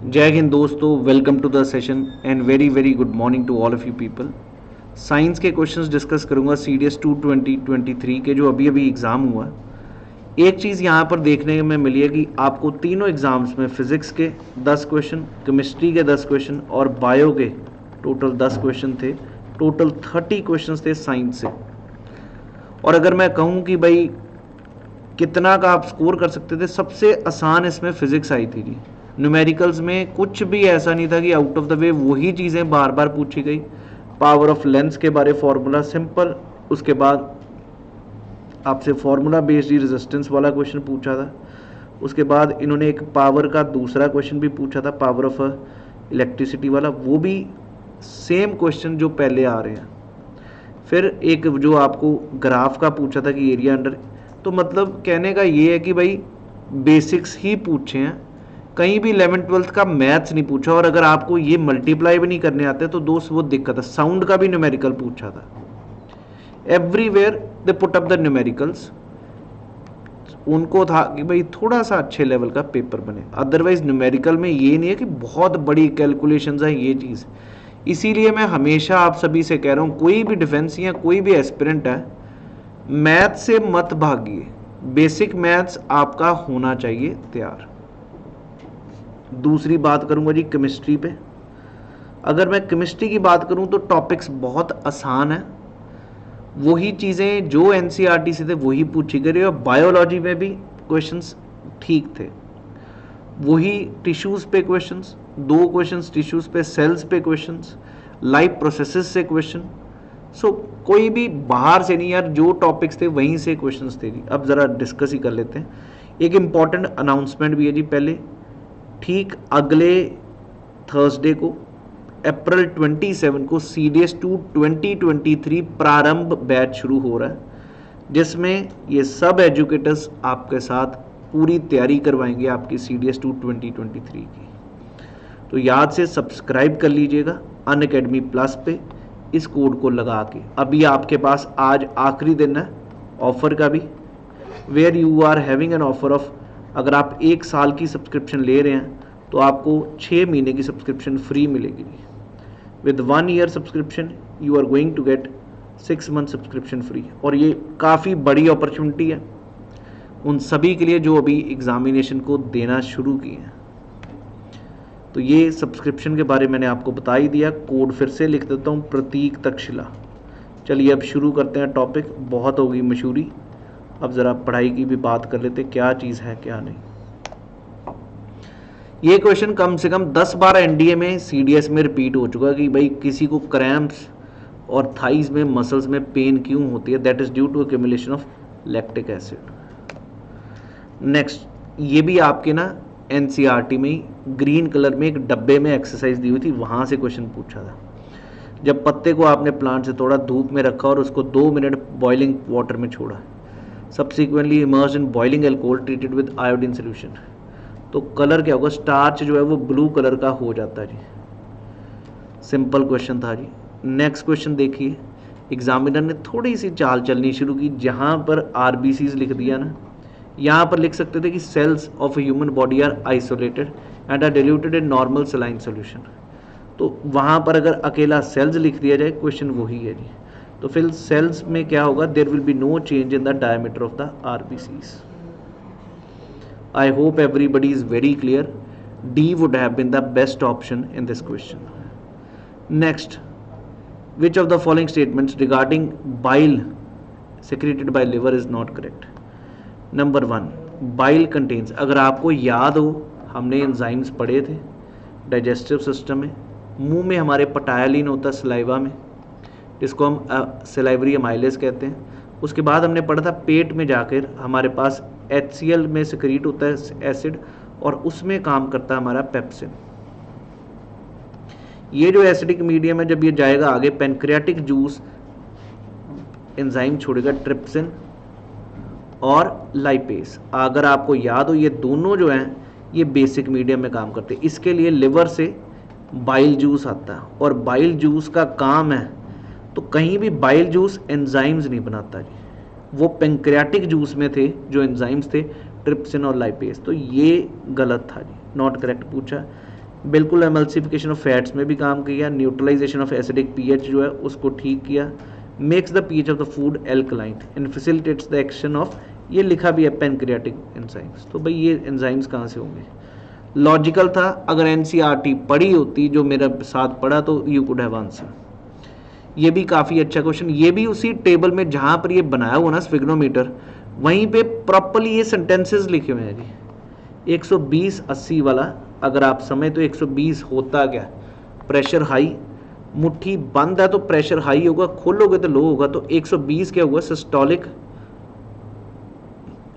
जय हिंद दोस्तों, welcome to the session and very very good morning to all of you people. Science के questions discuss करूंगा CDS 2 2023 के जो अभी अभी एग्ज़ाम हुआ। एक चीज़ यहाँ पर देखने में मिली है कि आपको तीनों एग्ज़ाम्स में फिज़िक्स के 10 क्वेश्चन, केमिस्ट्री के 10 क्वेश्चन और बायो के टोटल 10 क्वेश्चन थे। टोटल 30 क्वेश्चन थे साइंस से। और अगर मैं कहूँ कि भाई कितना का आप स्कोर कर सकते थे, सबसे आसान इसमें फिज़िक्स आई थी जी। न्यूमेरिकल्स में कुछ भी ऐसा नहीं था कि आउट ऑफ द वे वही चीज़ें बार बार पूछी गई। पावर ऑफ लेंस के बारे फॉर्मूला सिंपल, उसके बाद आपसे फॉर्मूला बेस्ड रेजिस्टेंस वाला क्वेश्चन पूछा था। उसके बाद इन्होंने एक पावर का दूसरा क्वेश्चन भी पूछा था, पावर ऑफ इलेक्ट्रिसिटी वाला, वो भी सेम क्वेश्चन जो पहले आ रहे हैं। फिर एक जो आपको ग्राफ का पूछा था कि एरिया अंडर, तो मतलब कहने का ये है कि भाई बेसिक्स ही पूछे हैं, कहीं भी 11th-12th का मैथ्स नहीं पूछा। और अगर आपको ये मल्टीप्लाई भी नहीं करने आते तो दोस्त वो दिक्कत है। साउंड का भी न्यूमेरिकल पूछा था। Everywhere they put up the numericals. उनको था कि भाई थोड़ा सा अच्छे लेवल का पेपर बने, अदरवाइज न्यूमेरिकल में ये नहीं है कि बहुत बड़ी कैलकुलेशंस है ये चीज़। इसीलिए मैं हमेशा आप सभी से कह रहा हूँ, कोई भी डिफेंस या कोई भी एस्पिरेंट है, मैथ से मत भागिए। बेसिक मैथ्स आपका होना चाहिए तैयार। दूसरी बात करूंगा जी केमिस्ट्री पे। अगर मैं केमिस्ट्री की बात करूं तो टॉपिक्स बहुत आसान है, वही चीज़ें जो NCERT से थे वही पूछी गई। और बायोलॉजी में भी क्वेश्चंस ठीक थे, वही टिश्यूज़ पे क्वेश्चंस, 2 क्वेश्चंस टिश्यूज़ पे, सेल्स पे क्वेश्चंस, लाइफ प्रोसेसेस से क्वेश्चन। सो कोई भी बाहर से नहीं यार, जो टॉपिक्स थे वहीं से क्वेश्चंस थे जी। अब ज़रा डिस्कस ही कर लेते हैं। एक इम्पॉर्टेंट अनाउंसमेंट भी है जी। पहले ठीक अगले थर्सडे को अप्रैल 27 को CDS 2 2023 प्रारंभ बैच शुरू हो रहा है, जिसमें ये सब एजुकेटर्स आपके साथ पूरी तैयारी करवाएंगे आपकी CDS 2 2023 की। तो याद से सब्सक्राइब कर लीजिएगा अनअकैडमी प्लस पे इस कोड को लगा के। अभी आपके पास आज आखिरी दिन है ऑफर का भी, where you are having an offer of, अगर आप 1 साल की सब्सक्रिप्शन ले रहे हैं तो आपको 6 महीने की सब्सक्रिप्शन फ्री मिलेगी। With 1 year subscription you are going to get 6 month subscription free. और ये काफ़ी बड़ी अपॉर्चुनिटी है उन सभी के लिए जो अभी एग्जामिनेशन को देना शुरू किए हैं। तो ये सब्सक्रिप्शन के बारे में मैंने आपको बता ही दिया। कोड फिर से लिख देता हूँ, प्रतीक तक्षशिला। चलिए अब शुरू करते हैं टॉपिक। बहुत होगी मशहूरी, अब ज़रा पढ़ाई की भी बात कर लेते, क्या चीज़ है क्या नहीं। ये क्वेश्चन कम से कम 10 बार NDA में CDS में रिपीट हो चुका कि भाई किसी को क्रैम्प्स और थाइज में मसल्स में पेन क्यों होती है, that is due to accumulation of lactic acid. Next, ये भी आपके ना NCERT में ग्रीन कलर में एक डब्बे में एक्सरसाइज दी हुई थी, वहाँ से क्वेश्चन पूछा था। जब पत्ते को आपने प्लांट से थोड़ा धूप में रखा और उसको 2 मिनट बॉइलिंग वाटर में छोड़ा, subsequently emerge in boiling alcohol treated with iodine solution, तो कलर क्या होगा, स्टार्च जो है वो ब्लू कलर का हो जाता है जी। सिंपल क्वेश्चन था जी। नेक्स्ट क्वेश्चन देखिए, एग्जामिनर ने थोड़ी सी चाल चलनी शुरू की। जहाँ पर RBCs लिख दिया ना, यहाँ पर लिख सकते थे कि cells of human body are isolated and are diluted in normal saline solution. तो वहाँ पर अगर अकेला सेल्स लिख दिया जाए, क्वेश्चन वही है जी। तो फिर सेल्स में क्या होगा, there will be no change in the diameter of the RBCs। I hope everybody is very clear. D would have been the best option in this question. Next, which of the following statements regarding bile secreted by liver is not correct? Number 1, bile contains, अगर आपको याद हो हमने enzymes पढ़े थे digestive system में। मुंह में हमारे पटायलिन होता है सलाइवा में, जिसको हम सलाइवरी अमाइलेज कहते हैं। उसके बाद हमने पढ़ा था पेट में जाकर हमारे पास HCl में सिक्रीट होता है एसिड, और उसमें काम करता है हमारा पेप्सिन। ये जो एसिडिक मीडियम है, जब ये जाएगा आगे पेनक्रियाटिक जूस एंजाइम छोड़ेगा ट्रिप्सिन और लाइपेस। अगर आपको याद हो, ये दोनों जो हैं ये बेसिक मीडियम में काम करते हैं। इसके लिए लिवर से बाइल जूस आता है, और बाइल जूस का काम है, तो कहीं भी बाइल जूस एंजाइम्स नहीं बनाता जी, वो पेंक्रियाटिक जूस में थे जो एंजाइम्स थे ट्रिप्सिन और लाइपेस। तो ये गलत था जी, नॉट करेक्ट पूछा। बिल्कुल एमल्सिफिकेशन ऑफ फैट्स में भी काम किया, न्यूट्रलाइजेशन ऑफ एसिडिक पीएच जो है उसको ठीक किया, makes the pH of the food alkaline and facilitates the action of, ये लिखा भी है पैनक्रियाटिक एंजाइम्स। तो भाई ये एंजाइम्स कहाँ से होंगे? लॉजिकल था, अगर एनसीईआरटी पढ़ी होती जो मेरा साथ पढ़ा तो यू कुड हैव आंसर। ये भी काफ़ी अच्छा क्वेश्चन, ये भी उसी टेबल में जहाँ पर ये बनाया हुआ ना स्फिग्नोमीटर, वहीं पे प्रॉपरली ये सेंटेंसेस लिखे हुए हैं जी। 120/80 वाला अगर आप समय तो 120 होता क्या, प्रेशर हाई, मुट्ठी बंद है तो प्रेशर हाई होगा, खोलोगे तो लो होगा, तो 120 क्या हुआ सिस्टोलिक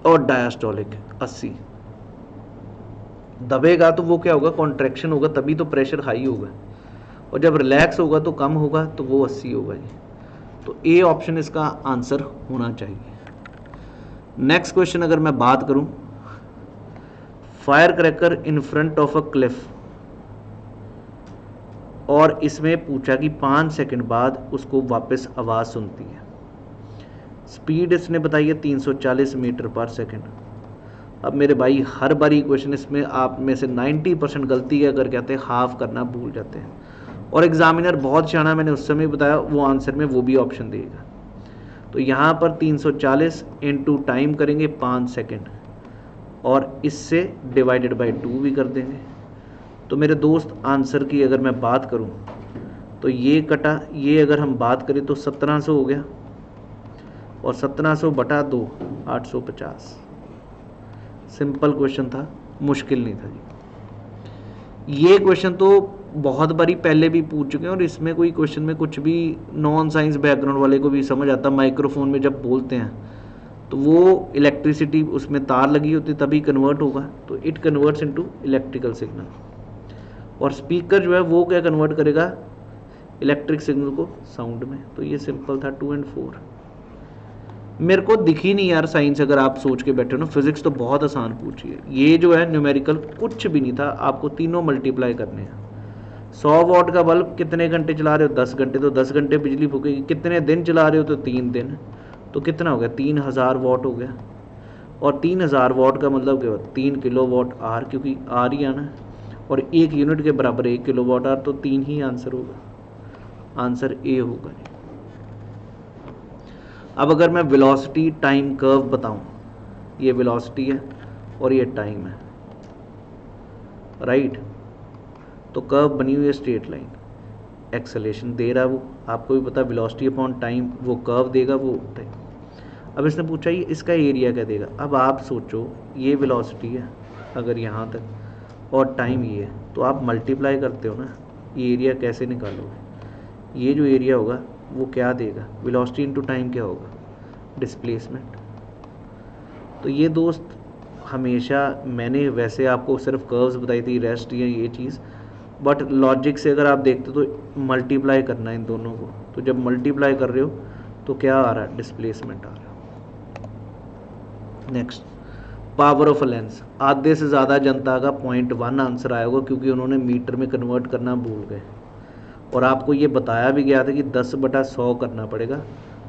और डायस्टोलिक। 80 दबेगा तो वो क्या होगा कॉन्ट्रैक्शन होगा, तभी तो प्रेशर हाई होगा, और जब रिलैक्स होगा तो कम होगा, तो वो 80 होगा जी। तो ए ऑप्शन इसका आंसर होना चाहिए। नेक्स्ट क्वेश्चन अगर मैं बात करूं, fire cracker in front of a cliff, और इसमें पूछा कि 5 सेकंड बाद उसको वापस आवाज़ सुनती है। स्पीड इसने बताई है 340 मीटर पर सेकंड। अब मेरे भाई हर बारी क्वेश्चन इसमें आप में से 90% गलती है अगर कहते हैं हाफ करना भूल जाते हैं, और एग्जामिनर बहुत शाना, मैंने उस समय बताया वो आंसर में वो भी ऑप्शन देगा। तो यहाँ पर 340 इंटू टाइम करेंगे 5 सेकंड, और इससे डिवाइडेड बाय 2 भी कर देंगे। तो मेरे दोस्त आंसर की अगर मैं बात करूं तो ये कटा, ये अगर हम बात करें तो 1700 हो गया, और 1700 बटा 2 850। सिंपल क्वेश्चन था, मुश्किल नहीं था जी। ये क्वेश्चन तो बहुत बारी पहले भी पूछ चुके हैं, और इसमें कोई क्वेश्चन में कुछ भी नॉन साइंस बैकग्राउंड वाले को भी समझ आता। माइक्रोफोन में जब बोलते हैं तो वो इलेक्ट्रिसिटी उसमें तार लगी होती तभी कन्वर्ट होगा, तो it converts into electrical signal, और स्पीकर जो है वो क्या कन्वर्ट करेगा इलेक्ट्रिक सिग्नल को साउंड में। तो ये सिंपल था 2 और 4। मेरे को दिखी नहीं यार साइंस, अगर आप सोच के बैठे हो ना, फिजिक्स तो बहुत आसान पूछी है। ये जो है न्यूमेरिकल कुछ भी नहीं था, आपको तीनों मल्टीप्लाई करने हैं। 100 वॉट का बल्ब कितने घंटे चला रहे हो? 10 घंटे, तो 10 घंटे बिजली फूकेगी। कितने दिन चला रहे हो? तो 3 दिन, तो कितना हो गया 3000 वॉट हो गया। और 3000 वॉट का मतलब क्या होता है 3 किलो वॉट आर, क्योंकि आर ही आना है, और 1 यूनिट के बराबर 1 किलो वॉट आर, तो 3 ही आंसर होगा, आंसर ए होगा। अब अगर मैं वेलोसिटी टाइम कर्व बताऊं, ये वेलोसिटी है और ये टाइम है, राइट। तो कर्व बनी हुई है स्ट्रेट लाइन, एक्सेलेरेशन दे रहा है वो, आपको भी पता वेलोसिटी अपॉन टाइम, वो कर्व देगा वो टाइम। अब इसने पूछा ये इसका एरिया क्या देगा। अब आप सोचो ये वेलोसिटी है अगर यहाँ तक, और टाइम ये है, तो आप मल्टीप्लाई करते हो ना, ये एरिया कैसे निकालोगे? ये जो एरिया होगा वो क्या देगा, वेलोसिटी इनटू टाइम क्या होगा, डिस्प्लेसमेंट। तो ये दोस्त हमेशा, मैंने वैसे आपको सिर्फ कर्व्स बताई थी, रेस्ट या ये चीज़, बट लॉजिक से अगर आप देखते तो मल्टीप्लाई करना है इन दोनों को। तो जब मल्टीप्लाई कर रहे हो तो क्या आ रहा है, डिस्प्लेसमेंट आ रहा है। Next, power of a lens, आधे से ज़्यादा जनता का 0.1 आंसर आया होगा, क्योंकि उन्होंने मीटर में कन्वर्ट करना भूल गए, और आपको ये बताया भी गया था कि 10/100 करना पड़ेगा,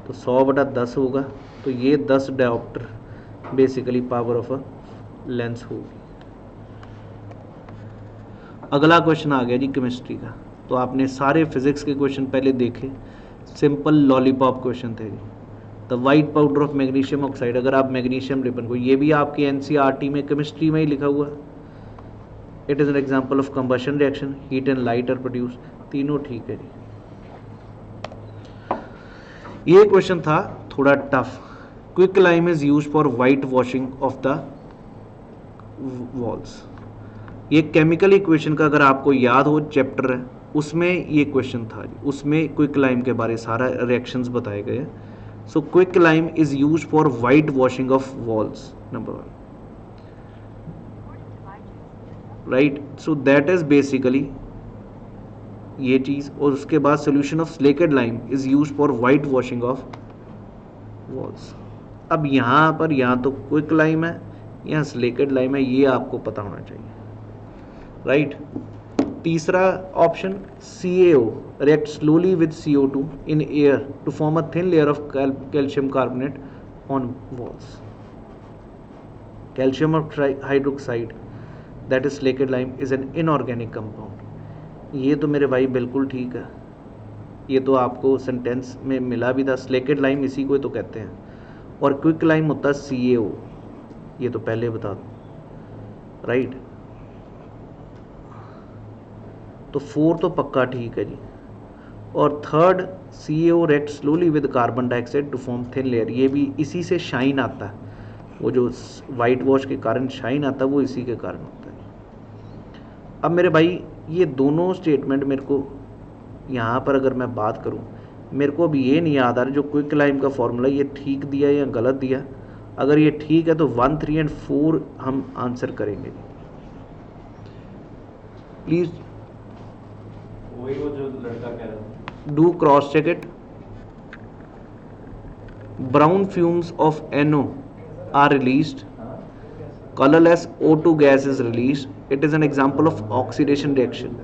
तो 100/10 होगा, तो ये 10 dioptre basically power of a lens होगी। अगला क्वेश्चन आ गया जी केमिस्ट्री का। तो आपने सारे फिजिक्स के क्वेश्चन पहले देखे, सिंपल लॉलीपॉप क्वेश्चन थे जी। The white powder of magnesium oxide, अगर आप मैग्नीशियम रिबन को, ये भी आपकी एनसीईआरटी में केमिस्ट्री में ही लिखा हुआ, it is an example of combustion reaction, heat and light are produce, तीनों ठीक है जी। ये क्वेश्चन था थोड़ा tough. Quick lime is use for white washing of the walls. ये केमिकल इक्वेशन का अगर आपको याद हो चैप्टर है उसमें ये क्वेश्चन था जी, उसमें क्विक लाइम के बारे सारा रिएक्शंस बताए गए। So quick lime is use for white washing of walls, number 1, right. So that is basically ये चीज़, और उसके बाद solution of slaked lime is use for white washing of walls. अब यहाँ पर यहाँ तो क्विक लाइम है, यहाँ स्लेकेड लाइम है, ये आपको पता होना चाहिए, राइट। तीसरा option CaO react slowly with CO2 in air to form a thin layer of calcium carbonate on walls. Calcium hydroxide that is slaked lime is an inorganic compound. ये तो मेरे भाई बिल्कुल ठीक है, ये तो आपको सेंटेंस में मिला भी था, स्लेकेट लाइम इसी को तो कहते हैं। और क्विक लाइम होता है CaO, ये तो पहले बता दूँ, राइट। तो 4 तो पक्का ठीक है जी। और third CaO react slowly with carbon dioxide to form thin layer, ये भी इसी से शाइन आता है, वो जो वाइट वॉश के कारण शाइन आता है वो इसी के कारण होता है। अब मेरे भाई ये दोनों स्टेटमेंट मेरे को यहाँ पर अगर मैं बात करूँ, मेरे को अभी ये नहीं याद आ रहा जो क्विक लाइम का फॉर्मूला ये ठीक दिया या गलत दिया। अगर ये ठीक है तो 1, 3 एंड 4 हम आंसर करेंगे। प्लीज वही वो जो लड़का कह रहा था, do cross check it. Brown fumes of NO are released, colorless O2 gas is released. It is an example of oxidation reaction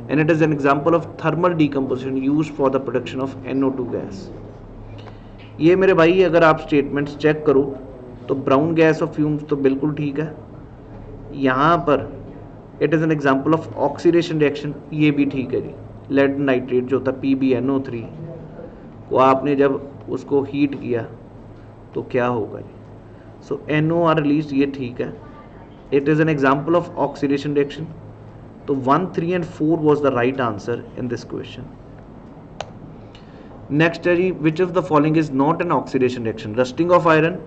and it is an example of thermal decomposition used for the production of NO2 gas. ये मेरे भाई अगर आप statements check करो तो brown gas और fumes तो बिल्कुल ठीक है, यहाँ पर it is an example of oxidation reaction, ये भी ठीक है जी। लेड नाइट्रेट जो होता है PbNO3 को आपने जब उसको हीट किया तो क्या होगा जी, सो NO आर रिलीज, ये ठीक है। It is an example of oxidation reaction. तो 1, 3 and 4 was the right answer in this question. Next है जी, which of the following is not an oxidation reaction. Rusting of iron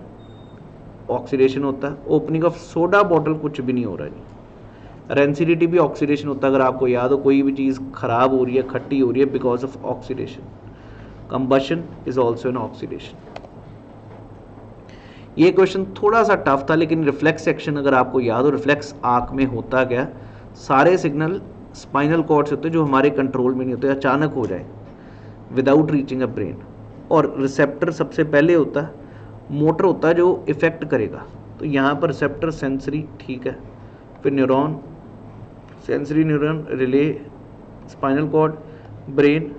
oxidation होता है, opening of soda bottle कुछ भी नहीं हो रहा जी। रेंसिडिटी भी ऑक्सीडेशन होता है, अगर आपको याद हो कोई भी चीज़ खराब हो रही है, खट्टी हो रही है, because of oxidation. Combustion is also an oxidation. ये क्वेश्चन थोड़ा सा टफ था, लेकिन रिफ्लेक्स सेक्शन अगर आपको याद हो, रिफ्लेक्स आंख में होता क्या, सारे सिग्नल स्पाइनल कॉर्ड से होते हैं जो हमारे कंट्रोल में नहीं होते, अचानक हो जाए विदाउट रीचिंग अ ब्रेन। और रिसेप्टर सबसे पहले होता है, मोटर होता है जो इफेक्ट करेगा। तो यहाँ पर रिसेप्टर सेंसरी ठीक है, फिर neuron, sensory neuron, relay, spinal cord, brain,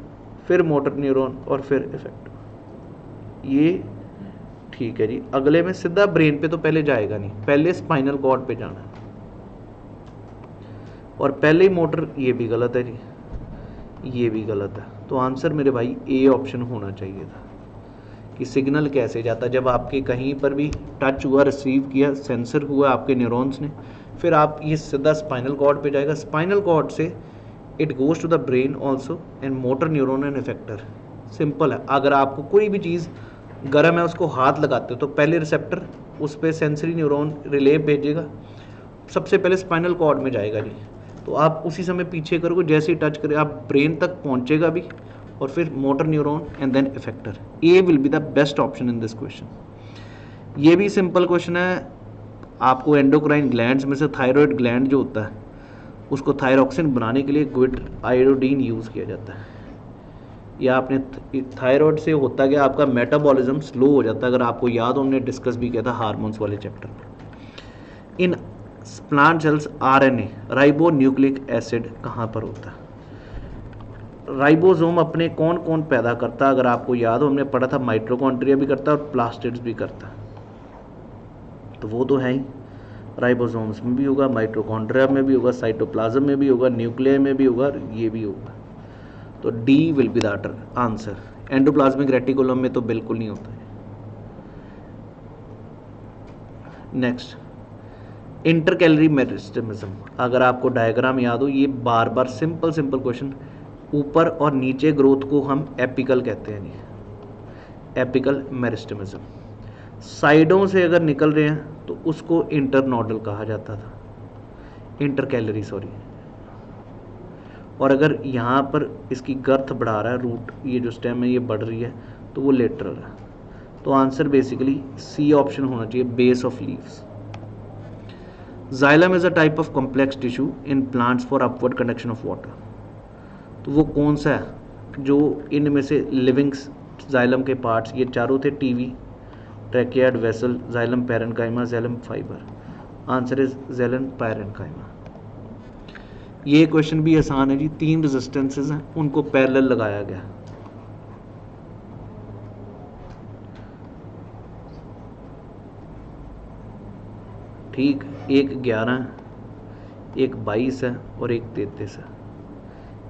फिर मोटर न्यूरॉन और फिर इफेक्ट, ये ठीक है जी। अगले में सीधा ब्रेन पे तो पहले जाएगा नहीं, पहले स्पाइनल कॉर्ड पे जाना है। और पहले ही मोटर, ये भी गलत है जी, ये भी गलत है। तो आंसर मेरे भाई ए ऑप्शन होना चाहिए था कि सिग्नल कैसे जाता, जब आपके कहीं पर भी टच हुआ, रिसीव किया, सेंसर हुआ आपके न्यूरॉन्स ने, फिर आप ये सीधा स्पाइनल कॉर्ड पे जाएगा, स्पाइनल कॉर्ड से it goes to the brain also and motor neuron and effector. Simple है। अगर आपको कोई भी चीज़ गर्म है उसको हाथ लगाते हो तो पहले रिसेप्टर, उस पर सेंसरी न्यूरॉन रिले भेजेगा, सबसे पहले स्पाइनल कॉर्ड में जाएगा जी। तो आप उसी समय पीछे करोगे, जैसे ही टच करे आप ब्रेन तक पहुंचेगा भी, और फिर motor neuron and then effector. A will be the best option in this question. ये भी सिंपल क्वेश्चन है। आपको एंडोक्राइन ग्लैंड्स में से थायराइड ग्लैंड जो होता है उसको थायरॉक्सिन बनाने के लिए ग्विट आयोडीन यूज़ किया जाता है। या आपने थायराइड से होता गया आपका मेटाबॉलिज्म स्लो हो जाता है, अगर आपको याद हो हमने डिस्कस भी किया था हार्मोन्स वाले चैप्टर में। In plant cells RNA ribo nucleic acid कहाँ पर होता है? राइबोसोम अपने कौन कौन पैदा करता है, अगर आपको याद हो हमने पढ़ा था माइटोकॉन्ड्रिया भी करता है और प्लास्टिड्स भी करता है। तो वो तो है ही, राइबोसोम्स में भी होगा, माइटोकॉन्ड्रिया में भी होगा, साइटोप्लाज्म में भी होगा, न्यूक्लियस में भी होगा, ये भी होगा। तो D will be the answer. Endoplasmic reticulum में तो बिल्कुल नहीं होता है। Next, intercalary meristemism. अगर आपको डायग्राम याद हो, ये बार बार सिंपल क्वेश्चन, ऊपर और नीचे ग्रोथ को हम एपिकल कहते हैं जी, एपिकल मेरिस्टेमिज्म। साइडों से अगर निकल रहे हैं तो उसको इंटरनोडल कहा जाता था, इंटरकैलरी सॉरी। और अगर यहाँ पर इसकी गर्थ बढ़ा रहा है, रूट ये जो स्टेम है ये बढ़ रही है, तो वो लेटरल है। तो आंसर बेसिकली सी ऑप्शन होना चाहिए, base of leaves. Xylem is a type of complex tissue in plants for upward conduction of water. तो वो कौन सा है जो इनमें से लिविंग जाइलम के पार्ट्स, ये चारों थे, टीवी, tracheid, vessel, xylem parenchyma, xylem fibre. Answer is xylem parenchyma. ये क्वेश्चन भी आसान है जी, 3 रेजिस्टेंसेस हैं उनको पैरेलल लगाया गया। ठीक, एक 11 एक 22 है और एक 33 है।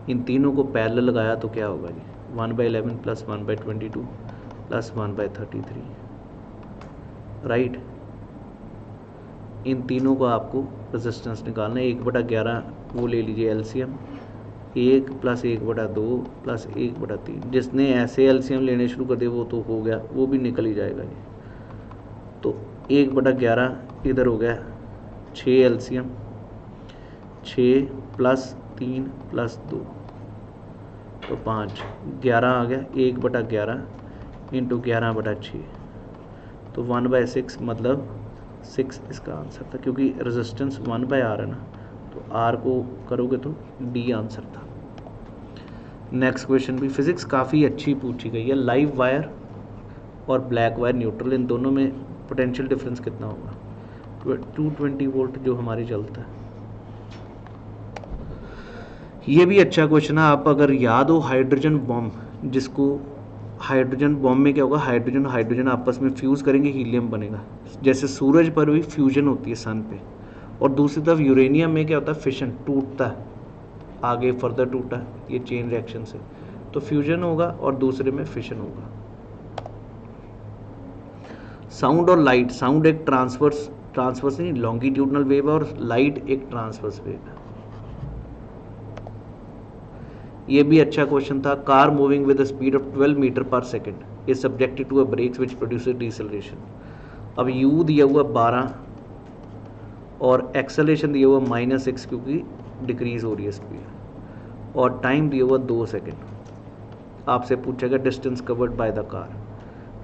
इन तीनों को पैरेलल लगाया तो क्या होगा जी, 1/11 प्लस 1/22 प्लस 1/33, राइट। इन तीनों को आपको रेजिस्टेंस निकालना है। 1/11 वो ले लीजिए एलसीएम, 1 प्लस 1/2 प्लस 1/3। जिसने ऐसे एलसीएम लेने शुरू कर दिए वो तो हो गया, वो भी निकल ही जाएगा जी। तो 1/11 इधर हो गया 6 एलसीएम, 6 प्लस 3 प्लस 2 तो 5, 11 आ गया। 1/11 इंटू 11/6 तो 1/6 मतलब 6 इसका आंसर था, क्योंकि रेजिस्टेंस 1/R है ना, तो R को करोगे तो D आंसर था। नेक्स्ट क्वेश्चन भी फिजिक्स काफ़ी अच्छी पूछी गई है। लाइव वायर और ब्लैक वायर न्यूट्रल, इन दोनों में पोटेंशियल डिफरेंस कितना होगा? 220 वोल्ट जो हमारी चलता है। ये भी अच्छा क्वेश्चन है। आप अगर याद हो हाइड्रोजन बॉम्ब, जिसको हाइड्रोजन बॉम्ब में क्या होगा, हाइड्रोजन हाइड्रोजन आपस में फ्यूज़ करेंगे, हीलियम बनेगा। जैसे सूरज पर भी फ्यूजन होती है सन पे, और दूसरी तरफ यूरेनियम में क्या होता है, फिशन, टूटता है, आगे फर्दर टूटा है, ये चेन रिएक्शन से, तो फ्यूजन होगा और दूसरे में फिशन होगा। साउंड और लाइट, साउंड एक ट्रांसवर्स नहीं लॉन्गिट्यूडनल वेव है, और लाइट एक ट्रांसवर्स वेव है। ये भी अच्छा क्वेश्चन था। Car moving with the speed of 12 metre per second is subjected to a brakes which produces deceleration. अब यू दिया हुआ 12 और एक्सेलरेशन दिया हुआ -6 क्योंकि डिक्रीज हो रही है स्पीड, और टाइम दिया हुआ 2 सेकेंड। आपसे पूछेगा distance covered by the car,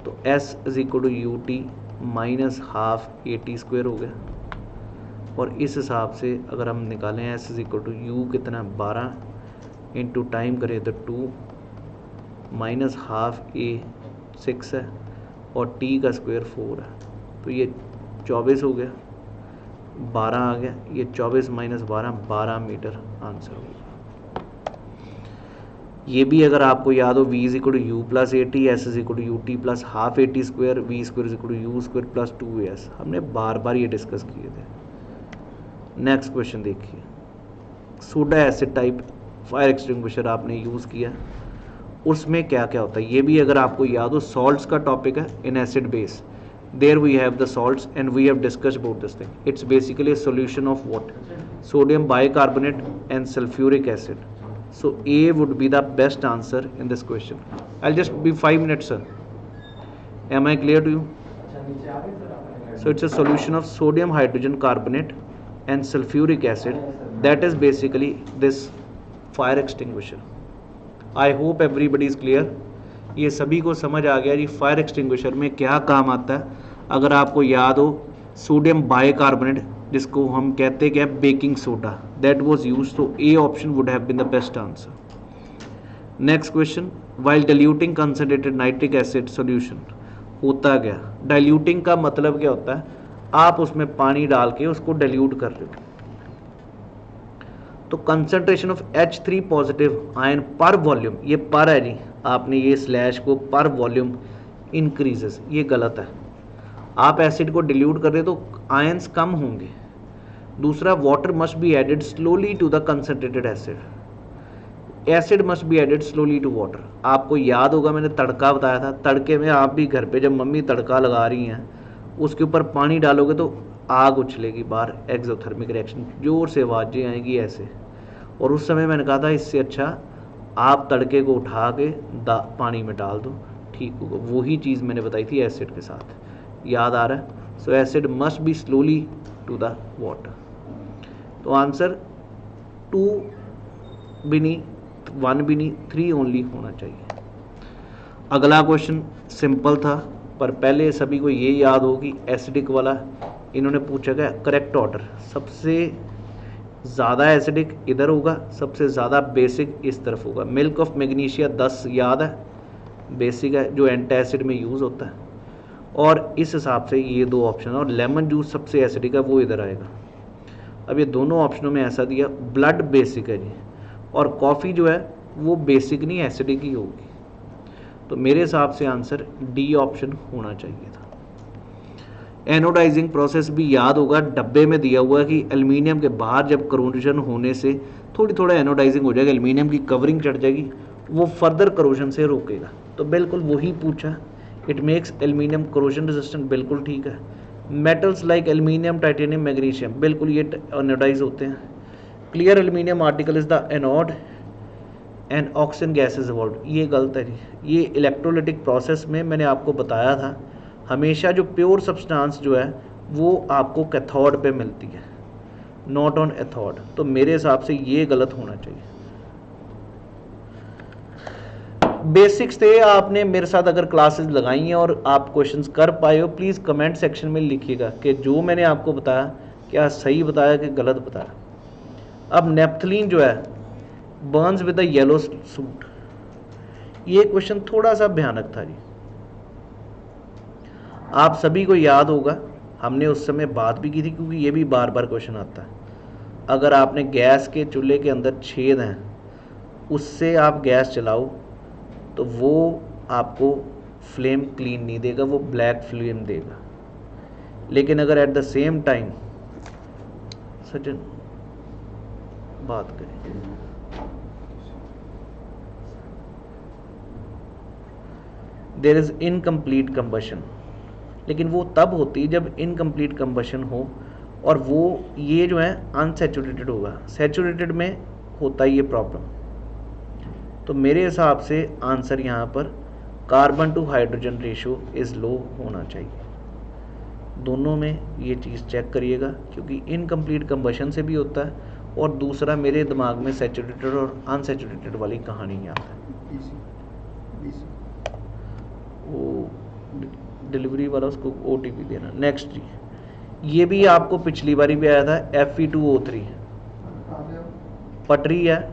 तो S = ut -12 AT² हो गया। और इस हिसाब से अगर हम निकालें S = u कितना 12 इंटू टाइम करें तो 2 -12 A 6 है और t का स्क्वायर 4 है, तो ये 24 हो गया, 12 आ गया, ये 24 - 12 मीटर आंसर होगा। ये भी अगर आपको याद हो, v = u + at, S = ut + ½ AT², v² = u² + 2as। हमने बार बार ये डिस्कस किए थे। नेक्स्ट क्वेश्चन देखिए, soda acid type fire extinguisher आपने यूज़ किया, उसमें क्या क्या होता है ये भी अगर आपको याद हो। सॉल्ट्स का टॉपिक है in acid base, there we have the salts and we have discussed about this thing. It's basically a solution of what? Sodium bicarbonate and sulfuric acid. So A would be the best answer in this question. I'll just be 5 minutes, sir. Am I clear to you? So it's a solution of sodium hydrogen carbonate and sulfuric acid. That is basically this fire extinguisher. I hope everybody is clear. ये सभी को समझ आ गया जी fire extinguisher में क्या काम आता है। अगर आपको याद हो, सोडियम बाइकार्बोनेट जिसको हम कहते हैं क्या, baking soda, that was used, तो A option would have been the best answer. Next question, while diluting concentrated nitric acid solution, होता क्या? डाइल्यूटिंग का मतलब क्या होता है, आप उसमें पानी डाल के उसको डाइल्यूट कर रहे हो, तो concentration of H3 positive ion पर वॉल्यूम, ये पर है जी, आपने ये स्लैश को पर वॉल्यूम इंक्रीजेस, ये गलत है। आप एसिड को डिल्यूट कर रहे तो आयंस कम होंगे। दूसरा, water must be added slowly to the concentrated acid, acid must be added slowly to water. आपको याद होगा मैंने तड़का बताया था, तड़के में आप भी घर पे जब मम्मी तड़का लगा रही हैं उसके ऊपर पानी डालोगे तो आग उछलेगी बाहर, एक्सोथर्मिक रिएक्शन, जोर से आवाज़ें आएंगी ऐसे। और उस समय मैंने कहा था इससे अच्छा आप तड़के को उठा के पानी में डाल दो, ठीक होगा। वही चीज़ मैंने बताई थी एसिड के साथ, याद आ रहा है? So acid must be slowly to the water. तो आंसर 2 भी नहीं, 1 भी नहीं, 3 ओनली होना चाहिए। अगला क्वेश्चन सिंपल था, पर पहले सभी को ये याद हो कि एसिडिक वाला इन्होंने पूछा गया करेक्ट ऑर्डर, सबसे ज़्यादा एसिडिक इधर होगा, सबसे ज़्यादा बेसिक इस तरफ होगा। मिल्क ऑफ मैग्नीशिया 10 याद है, बेसिक है जो एंटासिड में यूज़ होता है, और इस हिसाब से ये 2 ऑप्शन, और लेमन जूस सबसे एसिडिक है वो इधर आएगा। अब ये दोनों ऑप्शनों में ऐसा दिया, ब्लड बेसिक है जी, और कॉफ़ी जो है वो बेसिक नहीं एसिडिक ही होगी, तो मेरे हिसाब से आंसर डी ऑप्शन होना चाहिए था। एनोडाइजिंग प्रोसेस भी याद होगा, डब्बे में दिया हुआ है कि एल्युमिनियम के बाहर जब करोजन होने से थोड़ा एनोडाइजिंग हो जाएगा, एल्युमिनियम की कवरिंग चढ़ जाएगी, वो फर्दर करोजन से रोकेगा। तो बिल्कुल वही पूछा, it makes aluminium corrosion resistant, बिल्कुल ठीक है। Metals like aluminium, titanium, magnesium, बिल्कुल ये एनोडाइज होते हैं। Clear aluminium article is the anode and oxygen gas is evolve, ये गलत है जी। ये इलेक्ट्रोलिटिक प्रोसेस में मैंने आपको बताया था, हमेशा जो प्योर सब्सटेंस जो है वो आपको कैथोड पे मिलती है, नॉट ऑन एथोड। तो मेरे हिसाब से ये गलत होना चाहिए। बेसिक्स थे, आपने मेरे साथ अगर क्लासेस लगाई हैं और आप क्वेश्चंस कर पाए हो, प्लीज़ कमेंट सेक्शन में लिखिएगा कि जो मैंने आपको बताया क्या सही बताया कि गलत बताया। अब नेप्थलीन जो है Burns with the yellow suit, ये क्वेश्चन थोड़ा सा भयानक था जी। आप सभी को याद होगा, हमने उस समय बात भी की थी, क्योंकि ये भी बार बार क्वेश्चन आता है। अगर आपने गैस के चूल्हे के अंदर छेद हैं, उससे आप गैस चलाओ तो वो आपको फ्लेम क्लीन नहीं देगा, वो ब्लैक फ्लेम देगा। लेकिन अगर at the same time, Sachin बात करें, देयर इज इनकम्प्लीट कंबशन, लेकिन वो तब होती है जब इनकम्प्लीट कंबशन हो और वो ये जो है अनसैचुरेटेड होगा। सैचुरेटेड में होता है ये प्रॉब्लम। तो मेरे हिसाब से आंसर यहाँ पर carbon to hydrogen ratio is low होना चाहिए। दोनों में ये चीज़ चेक करिएगा, क्योंकि इनकम्प्लीट कंबशन से भी होता है, और दूसरा मेरे दिमाग में सैचुरेटेड और अनसैचुरेटेड वाली कहानी आता है। वो डिलीवरी वाला उसको OTP देना। नेक्स्ट जी, ये भी आपको पिछली बारी भी आया था, Fe2O3 पटरी है,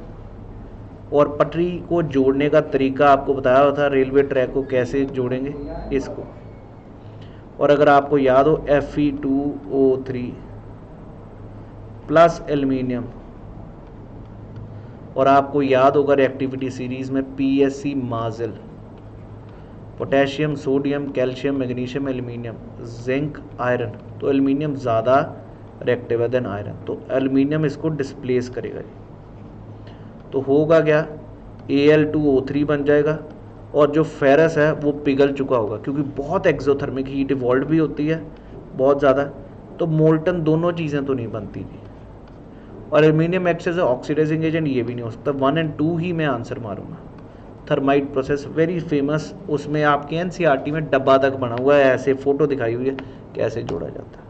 और पटरी को जोड़ने का तरीका आपको बताया हुआ था, रेलवे ट्रैक को कैसे जोड़ेंगे इसको। और अगर आपको याद हो Fe2O3 प्लस एल्युमिनियम, और आपको याद होगा रिएक्टिविटी सीरीज में PSC माजिल, potassium, sodium, calcium, magnesium, aluminium, zinc, iron. तो एल्युमिनियम ज़्यादा रिएक्टिव है देन आयरन, तो एल्युमिनियम इसको डिस्प्लेस करेगा जी। तो होगा क्या, Al2O3 बन जाएगा, और जो फेरस है वो पिघल चुका होगा, क्योंकि बहुत एक्सोथर्मिक हीट इवॉल्व भी होती है बहुत ज़्यादा, तो मोल्टन दोनों चीज़ें तो नहीं बनती जी। और aluminium act as oxidising agent, ये भी नहीं हो सकता। 1 और 2 ही मैं आंसर मारूंगा। थर्माइट प्रोसेस वेरी फेमस, उसमें आपके NCERT में डब्बा तक बना हुआ है, ऐसे फोटो दिखाई हुई है कैसे जोड़ा जाता है।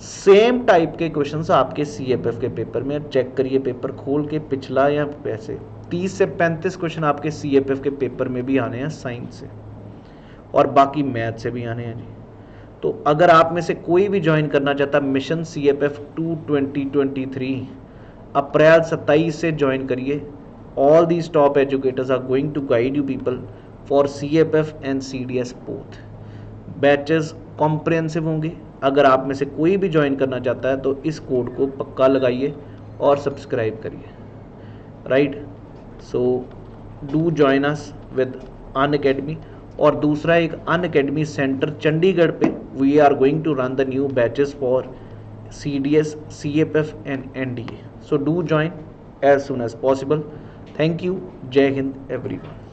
सेम टाइप के क्वेश्चंस आपके CFF के पेपर में, चेक करिए पेपर खोल के, पिछला या वैसे 30 से 35 क्वेश्चन आपके CFF के पेपर में भी आने हैं साइंस से, और बाकी मैथ से भी आने हैं जी। तो अगर आप में से कोई भी ज्वाइन करना चाहता मिशन CFF 2 2023, अप्रैल 27 से ज्वाइन करिए। All these top educators are going to guide you people for CFF and CDS both. Batches comprehensive होंगे। अगर आप में से कोई भी ज्वाइन करना चाहता है तो इस कोड को पक्का लगाइए और सब्सक्राइब करिए, right. So do join us with Unacademy. और दूसरा एक अनअकैडमी सेंटर चंडीगढ़ पे we are going to run the new batches for CDS, CFF and NDA. So do join as soon as possible. Thank you. Jai Hind everyone.